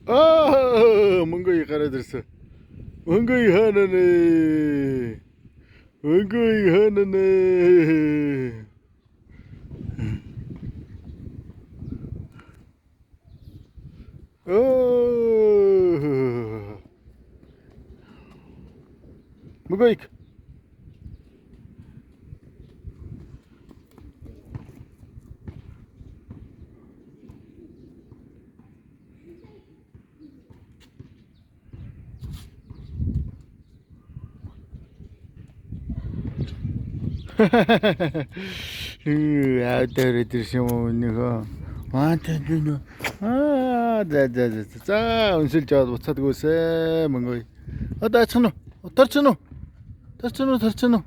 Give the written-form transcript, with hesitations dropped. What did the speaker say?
Мөнгөийг гараад ирсэн. Мөнгөийг хаанаа. Мөнгөийг хаанаа. Мөнгөийг. Аутаар ирсэн юм нөхөө. Маатаа за өнсөлж аваад буцаад гүйсэ мөнгөө. Тарчин уу?